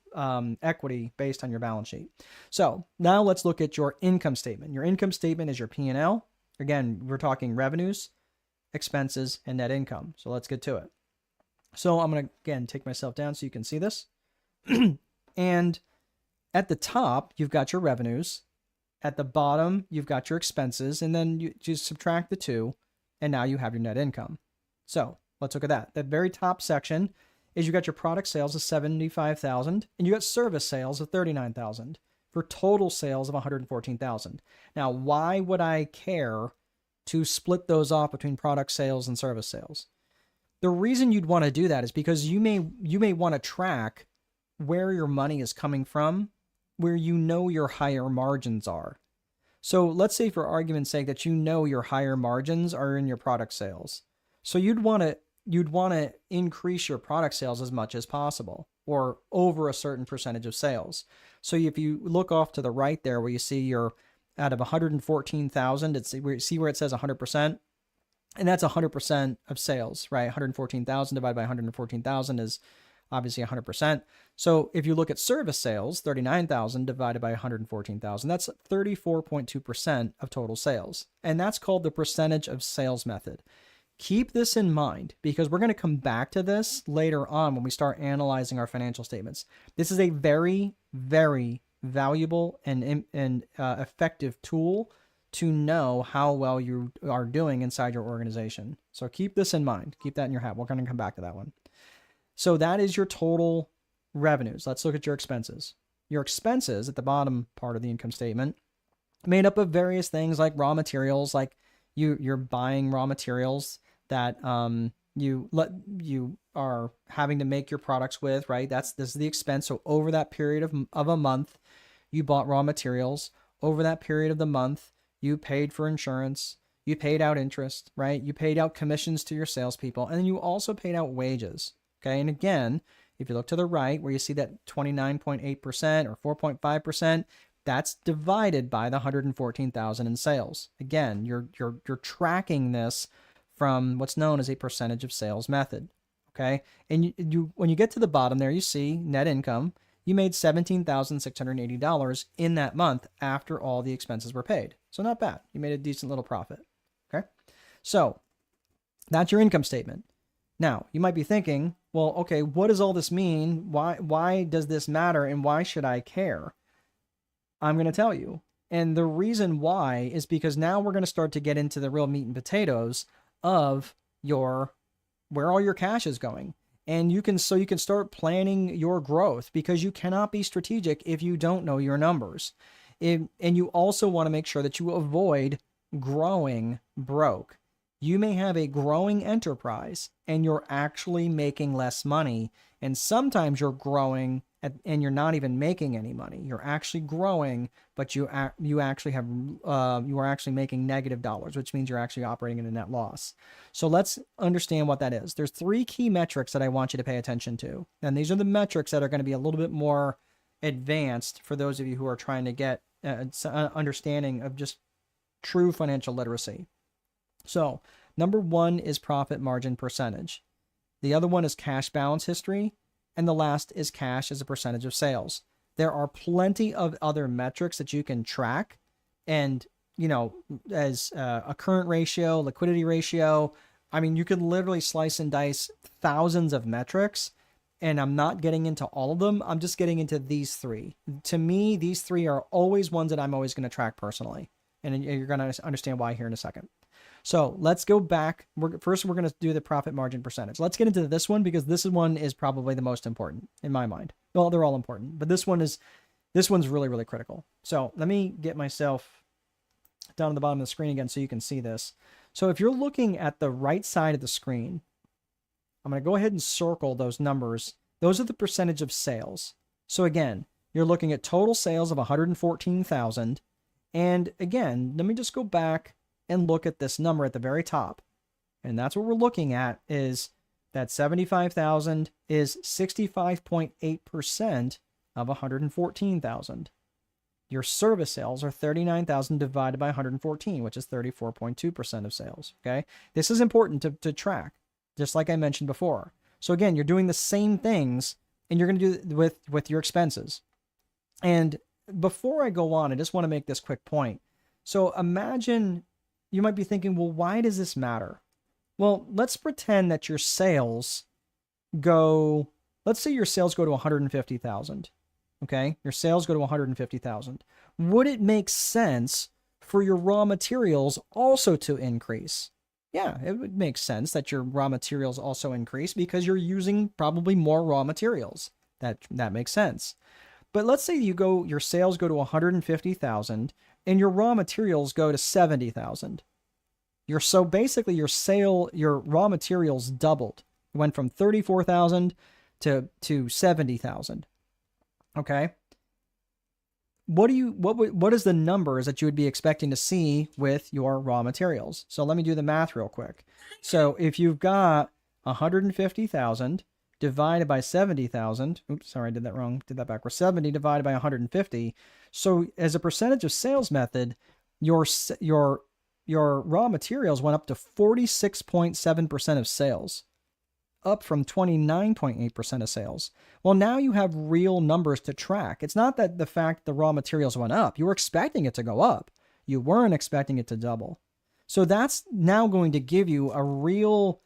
equity based on your balance sheet. So now let's look at your income statement. Your income statement is your P&L. Again, we're talking revenues, expenses, and net income. So let's get to it. So I'm going to, again, take myself down so you can see this. And at the top, you've got your revenues. At the bottom, you've got your expenses. And then you just subtract the two. And now you have your net income. So let's look at that. That very top section is you got your product sales of $75,000 and you got service sales of $39,000 for total sales of $114,000. Now, why would I care to split those off between product sales and service sales? The reason you'd want to do that is because you may want to track where your money is coming from, where your higher margins are. So let's say for argument's sake that your higher margins are in your product sales. So you'd want to increase your product sales as much as possible or over a certain percentage of sales. So if you look off to the right there where you see you're out of 114,000, see where it says 100%, and that's 100% of sales, right? 114,000 divided by 114,000 is obviously 100%. So if you look at service sales, 39,000 divided by 114,000, that's 34.2% of total sales. And that's called the percentage of sales method. Keep this in mind because we're going to come back to this later on when we start analyzing our financial statements. This is a very, very valuable and effective tool to know how well you are doing inside your organization. So keep this in mind. Keep that in your hat. We're going to come back to that one. So that is your total revenues. Let's look at your expenses. Your expenses at the bottom part of the income statement made up of various things like raw materials, like you're buying raw materials that you are having to make your products with, right? This is the expense. So over that period of a month, you bought raw materials. Over that period of the month, you paid for insurance, you paid out interest, right? You paid out commissions to your salespeople, and then you also paid out wages. Okay. And again, if you look to the right where you see that 29.8% or 4.5%, that's divided by the 114,000 in sales. Again, you're tracking this from what's known as a percentage of sales method. Okay. And you when you get to the bottom there, you see net income. You made $17,680 in that month after all the expenses were paid. So not bad. You made a decent little profit. Okay. So that's your income statement. Now, you might be thinking, well, okay, what does all this mean? Why does this matter? And why should I care? I'm going to tell you. And the reason why is because now we're going to start to get into the real meat and potatoes of where all your cash is going. And you can start planning your growth, because you cannot be strategic if you don't know your numbers. And you also want to make sure that you avoid growing broke. You may have a growing enterprise and you're actually making less money. And sometimes you're growing and you're not even making any money. You're actually growing, but you are actually making negative dollars, which means you're actually operating in a net loss. So let's understand what that is. There's 3 key metrics that I want you to pay attention to. And these are the metrics that are going to be a little bit more advanced for those of you who are trying to get an understanding of just true financial literacy. So number 1 is profit margin percentage. The other one is cash balance history. And the last is cash as a percentage of sales. There are plenty of other metrics that you can track. And, as a current ratio, liquidity ratio, I mean, you could literally slice and dice thousands of metrics. And I'm not getting into all of them. I'm just getting into these 3. To me, these 3 are always ones that I'm always going to track personally. And you're going to understand why here in a second. So let's go back. First, we're going to do the profit margin percentage. Let's get into this one, because this one is probably the most important in my mind. Well, they're all important, but this one's really, really critical. So let me get myself down at the bottom of the screen again so you can see this. So if you're looking at the right side of the screen, I'm going to go ahead and circle those numbers. Those are the percentage of sales. So again, you're looking at total sales of 114,000. And again, let me just go back and look at this number at the very top. And that's what we're looking at, is that 75,000 is 65.8% of 114,000. Your service sales are 39,000 divided by 114, which is 34.2% of sales. Okay. This is important to track, just like I mentioned before. So again, you're doing the same things, and you're going to do it with your expenses. And before I go on, I just want to make this quick point. So imagine, you might be thinking, well, why does this matter? Well, let's pretend that your sales let's say your sales go to 150,000. Okay. Your sales go to 150,000. Would it make sense for your raw materials also to increase? Yeah, it would make sense that your raw materials also increase, because you're using probably more raw materials. That makes sense. But let's say your sales go to 150,000 and your raw materials go to 70,000. So basically your raw materials doubled. It went from 34,000 to 70,000. Okay. What is the numbers that you would be expecting to see with your raw materials? So let me do the math real quick. So if you've got 150,000 divided by 70,000, oops, sorry, I did that wrong. Did that backwards. 70 divided by 150. So as a percentage of sales method, your raw materials went up to 46.7% of sales, up from 29.8% of sales. Well, now you have real numbers to track. It's not that the fact the raw materials went up. You were expecting it to go up. You weren't expecting it to double. So that's now going to give you a real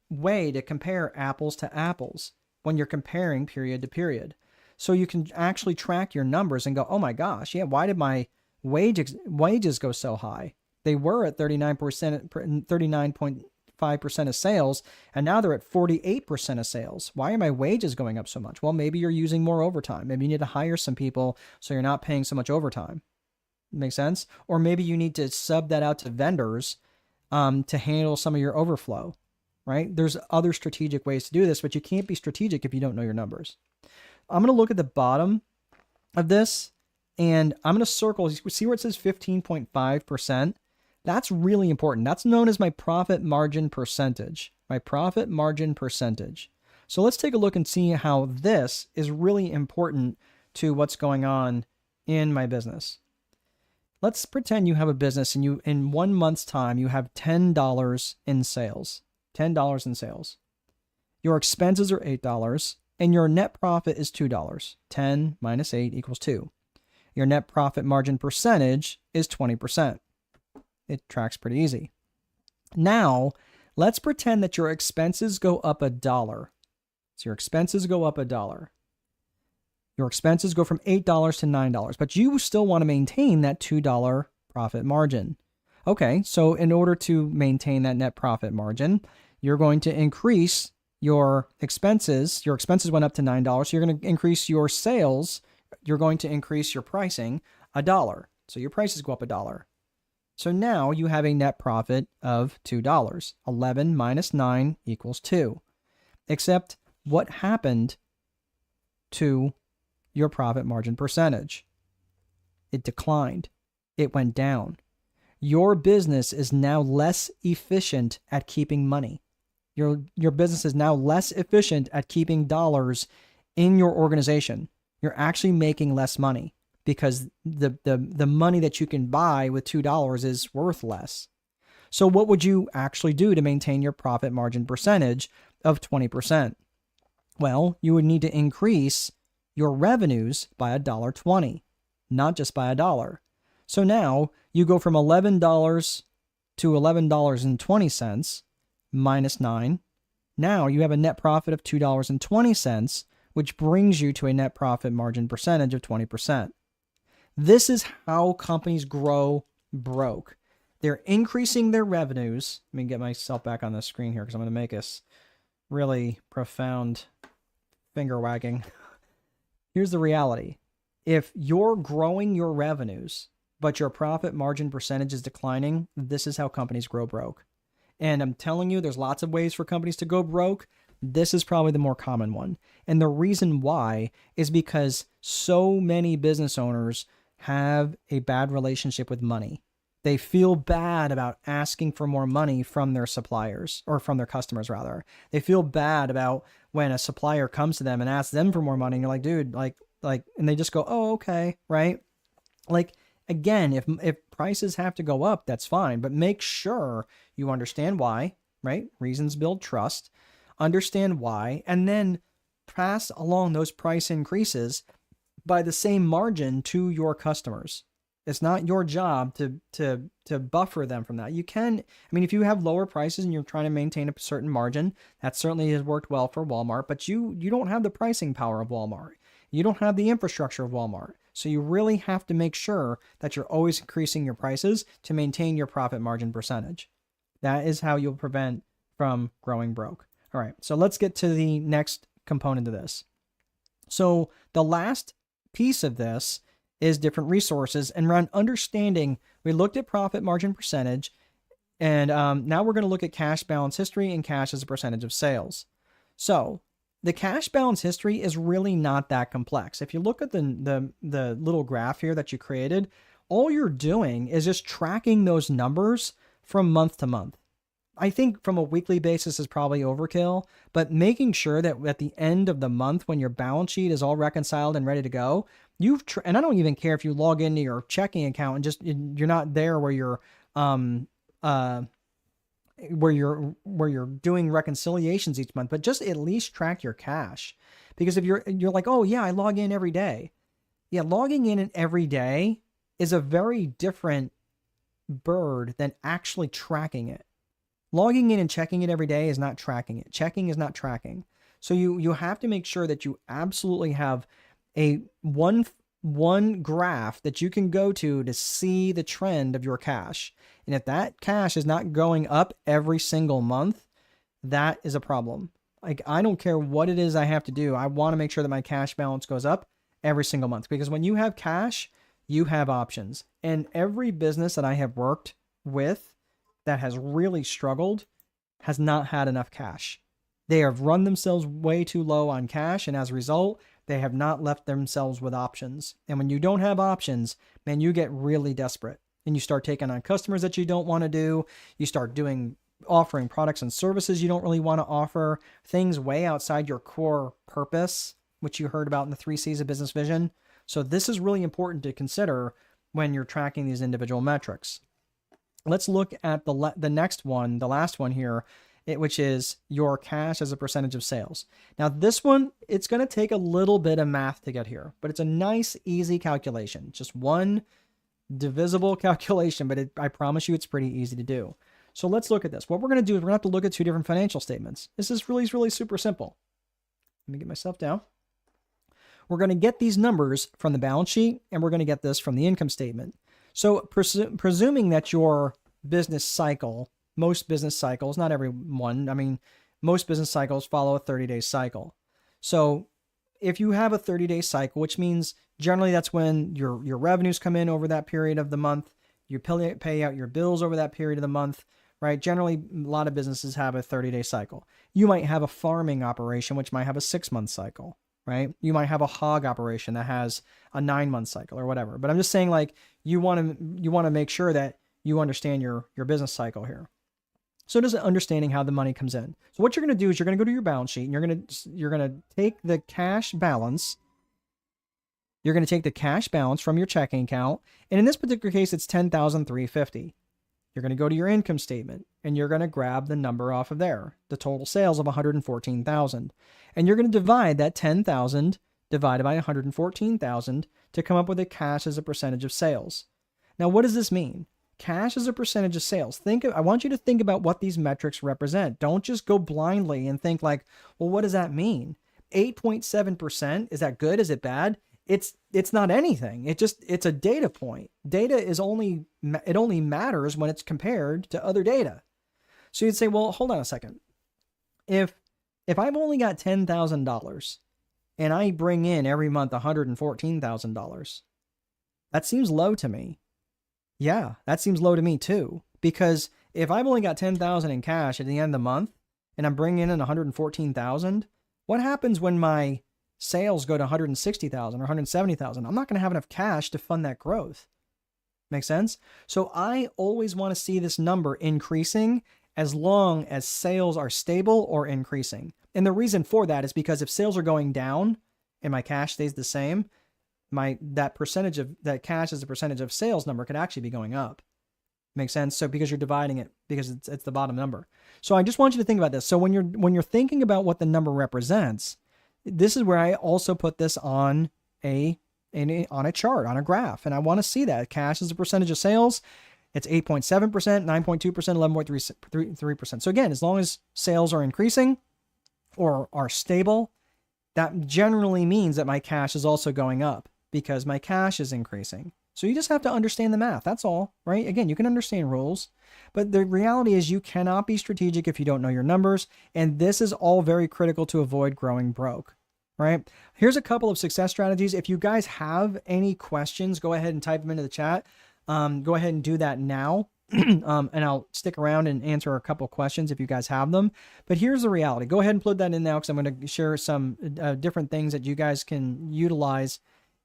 way to compare apples to apples when you're comparing period to period. So you can actually track your numbers and go, oh my gosh, yeah, why did my wages go so high? They were at 39.5% 45% of sales, and now they're at 48% of sales. Why are my wages going up so much? Well, maybe you're using more overtime. Maybe you need to hire some people so you're not paying so much overtime. Make sense? Or maybe you need to sub that out to vendors to handle some of your overflow, right? There's other strategic ways to do this, but you can't be strategic if you don't know your numbers. I'm going to look at the bottom of this, and I'm going to circle. See where it says 15.5%? That's really important. That's known as my profit margin percentage. My profit margin percentage. So let's take a look and see how this is really important to what's going on in my business. Let's pretend you have a business and you, in 1 month's time, you have $10 in sales. $10 in sales. Your expenses are $8 and your net profit is $2. 10 minus 8 equals 2. Your net profit margin percentage is 20%. It tracks pretty easy. Now, let's pretend that your expenses go up $1. So your expenses go up $1. Your expenses go from $8 to $9, but you still want to maintain that $2 profit margin. Okay, so in order to maintain that net profit margin, you're going to increase your expenses. Your expenses went up to $9, so you're going to increase your sales. You're going to increase your pricing $1. So your prices go up $1. So now you have a net profit of $2. 11 minus 9 equals 2. Except what happened to your profit margin percentage? It declined. It went down. Your business is now less efficient at keeping money. Your business is now less efficient at keeping dollars in your organization. You're actually making less money because the money that you can buy with $2 is worth less. So what would you actually do to maintain your profit margin percentage of 20%? Well, you would need to increase your revenues by $1.20, not just by $1. So now you go from $11 to $11.20 minus 9. Now you have a net profit of $2.20, which brings you to a net profit margin percentage of 20%. This is how companies grow broke. They're increasing their revenues. Let me get myself back on the screen here because I'm going to make this really profound finger wagging. Here's the reality. If you're growing your revenues, but your profit margin percentage is declining, this is how companies grow broke. And I'm telling you, there's lots of ways for companies to go broke. This is probably the more common one. And the reason why is because so many business owners have a bad relationship with money. They feel bad about asking for more money from their suppliers, or from their customers rather. They feel bad about when a supplier comes to them and asks them for more money and you're like, dude, like, and they just go, oh, okay, right? Like, again, if prices have to go up, that's fine, but make sure you understand why, right? Reasons build trust. Understand why, and then pass along those price increases by the same margin to your customers. It's not your job to buffer them from that. You can, I mean, if you have lower prices and you're trying to maintain a certain margin, that certainly has worked well for Walmart, but you don't have the pricing power of Walmart. You don't have the infrastructure of Walmart. So you really have to make sure that you're always increasing your prices to maintain your profit margin percentage. That is how you'll prevent from growing broke. All right, so let's get to the next component of this. So the last piece of this is different resources, and around understanding, we looked at profit margin percentage, and now we're going to look at cash balance history and cash as a percentage of sales. So the cash balance history is really not that complex. If you look at the little graph here that you created, all you're doing is just tracking those numbers from month to month. I think from a weekly basis is probably overkill, but making sure that at the end of the month when your balance sheet is all reconciled and ready to go, and I don't even care if you log into your checking account and just you're not there where you're doing reconciliations each month, but just at least track your cash. Because if you're like, oh yeah, I log in every day. Yeah, logging in every day is a very different bird than actually tracking it. Logging in and checking it every day is not tracking it. Checking is not tracking. So you have to make sure that you absolutely have one graph that you can go to see the trend of your cash. And if that cash is not going up every single month, that is a problem. Like, I don't care what it is I have to do. I want to make sure that my cash balance goes up every single month, because when you have cash, you have options. And every business that I have worked with that has really struggled has not had enough cash. They have run themselves way too low on cash, and as a result, they have not left themselves with options. And when you don't have options, man, you get really desperate and you start taking on customers that you don't want to do. You start offering products and services you don't really want to offer, things way outside your core purpose, which you heard about in the 3 C's of business vision. So this is really important to consider when you're tracking these individual metrics. Let's look at the next one, the last one here, which is your cash as a percentage of sales. Now this one, it's going to take a little bit of math to get here, but it's a nice, easy calculation. Just one divisible calculation, but I promise you it's pretty easy to do. So let's look at this. What we're going to do is we're going to have to look at 2 different financial statements. This is really super simple. Let me get myself down. We're going to get these numbers from the balance sheet, and we're going to get this from the income statement. So presuming that your business cycle, most business cycles, not every one, I mean, most business cycles follow a 30-day cycle. So if you have a 30-day cycle, which means generally that's when your revenues come in over that period of the month, you pay out your bills over that period of the month, right? Generally, a lot of businesses have a 30-day cycle. You might have a farming operation, which might have a 6-month cycle, right? You might have a hog operation that has a 9-month cycle or whatever. But I'm just saying, like, you want to make sure that you understand your business cycle here. So just understanding how the money comes in. So what you're going to do is you're going to go to your balance sheet and you're going to take the cash balance. You're going to take the cash balance from your checking account. And in this particular case, it's $10,350. You're going to go to your income statement and you're going to grab the number off of there, the total sales of $114,000. And you're going to divide that $10,000 divided by $114,000 to come up with a cash as a percentage of sales. Now, what does this mean? Cash as a percentage of sales. I want you to think about what these metrics represent. Don't just go blindly and think like, well, what does that mean? 8.7%, is that good? Is it bad? It's not anything. It's a data point. Data only matters when it's compared to other data. So you'd say, well, hold on a second. If I've only got $10,000 and I bring in every month $114,000, that seems low to me. Yeah, that seems low to me too. Because if I've only got $10,000 in cash at the end of the month and I'm bringing in $114,000, what happens when my sales go to $160,000 or $170,000? I'm not going to have enough cash to fund that growth. Make sense? So I always want to see this number increasing as long as sales are stable or increasing. And the reason for that is because if sales are going down and my cash stays the same, that percentage of that cash as a percentage of sales number could actually be going up. Makes sense? So because you're dividing it, because it's the bottom number. So I just want you to think about this. So when you're thinking about what the number represents, this is where I also put this on a chart, on a graph. And I want to see that cash as a percentage of sales. It's 8.7%, 9.2%, 11.3%. So again, as long as sales are increasing or are stable, that generally means that my cash is also going up because my cash is increasing. So you just have to understand the math. That's all, right? Again, you can understand rules, but the reality is you cannot be strategic if you don't know your numbers. And this is all very critical to avoid growing broke, right? Here's a couple of success strategies. If you guys have any questions, go ahead and type them into the chat. Go ahead and do that now. And I'll stick around and answer a couple of questions if you guys have them. But here's the reality. Go ahead and plug that in now because I'm going to share some different things that you guys can utilize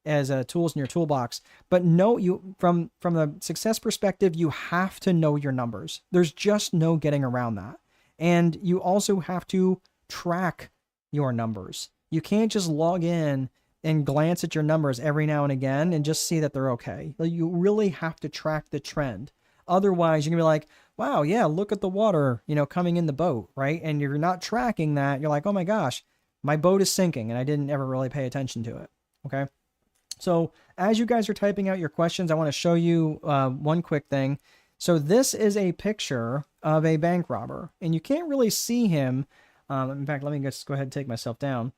as tools in your toolbox. But from the success perspective, you have to know your numbers. There's just no getting around that. And you also have to track your numbers. You can't just log in and glance at your numbers every now and again and just see that they're okay. You really have to track the trend. Otherwise, you're going to be like, wow, yeah, look at the water, coming in the boat, right? And you're not tracking that. You're like, oh my gosh, my boat is sinking and I didn't ever really pay attention to it. Okay. So as you guys are typing out your questions, I want to show you one quick thing. So this is a picture of a bank robber and you can't really see him. In fact, let me just go ahead and take myself down.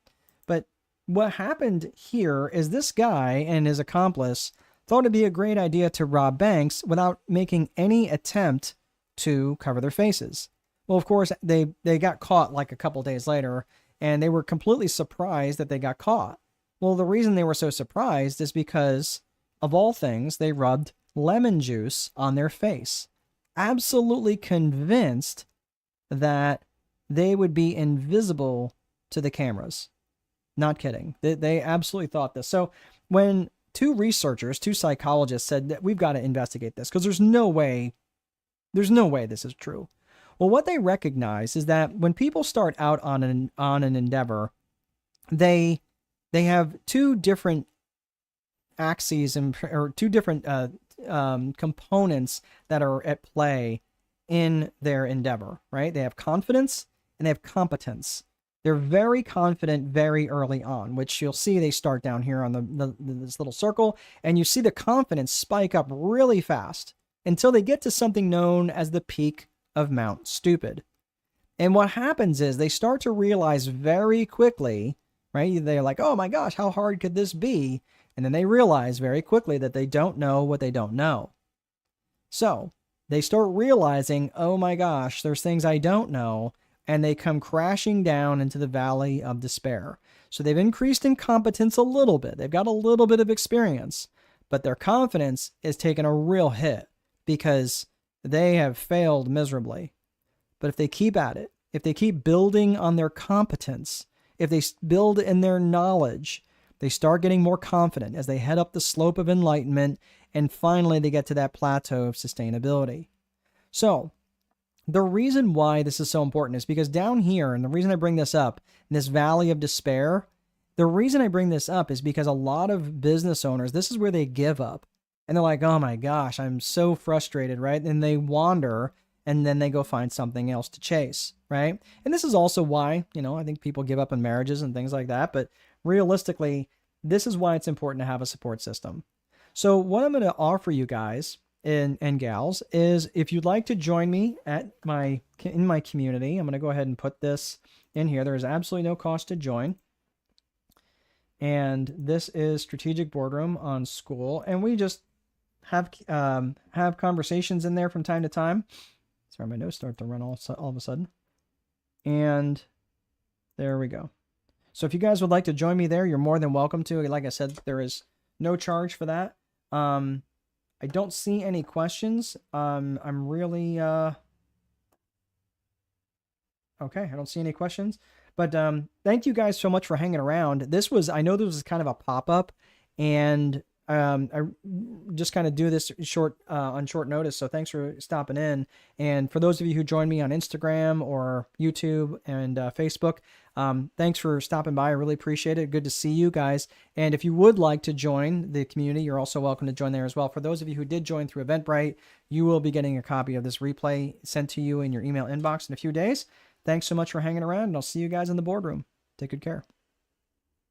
But what happened here is this guy and his accomplice thought it'd be a great idea to rob banks without making any attempt to cover their faces. Well, of course, they got caught like a couple days later, and they were completely surprised that they got caught. Well, the reason they were so surprised is because, of all things, they rubbed lemon juice on their face, absolutely convinced that they would be invisible to the cameras. Not kidding. They absolutely thought this. So when two researchers, two psychologists said that we've got to investigate this because there's no way this is true. Well, what they recognize is that when people start out on an endeavor, they have two different axes or two different components that are at play in their endeavor, right? They have confidence and they have competence. They're very confident very early on, which you'll see they start down here on this little circle, and you see the confidence spike up really fast until they get to something known as the peak of Mount Stupid. And what happens is they start to realize very quickly, right? They're like, oh my gosh, how hard could this be? And then they realize very quickly that they don't know what they don't know. So they start realizing, oh my gosh, there's things I don't know. And they come crashing down into the valley of despair. So they've increased in competence a little bit. They've got a little bit of experience, but their confidence is taking a real hit because they have failed miserably. But if they keep at it, if they keep building on their competence, if they build in their knowledge, they start getting more confident as they head up the slope of enlightenment, and finally they get to that plateau of sustainability. So the reason why this is so important is because down here, and the reason I bring this up, in this valley of despair, the reason I bring this up is because a lot of business owners, this is where they give up. And they're like, oh my gosh, I'm so frustrated, right? And they wander, and then they go find something else to chase, right? And this is also why, I think people give up in marriages and things like that. But realistically, this is why it's important to have a support system. So what I'm going to offer you guys and gals is, if you'd like to join me in my community, I'm going to go ahead and put this in here. There is absolutely no cost to join. And this is Strategic Boardroom on School. And we just have conversations in there from time to time. Sorry, my notes start to run all of a sudden. And there we go. So if you guys would like to join me there, you're more than welcome to. Like I said, there is no charge for that. I don't see any questions. I'm really okay. I don't see any questions, but thank you guys so much for hanging around. I know this was kind of a pop-up, and I just kind of do this on short notice. So thanks for stopping in. And for those of you who joined me on Instagram or YouTube and Facebook, thanks for stopping by. I really appreciate it. Good to see you guys. And if you would like to join the community, you're also welcome to join there as well. For those of you who did join through EventBrite, you will be getting a copy of this replay sent to you in your email inbox in a few days. Thanks so much for hanging around, and I'll see you guys in the boardroom. Take good care.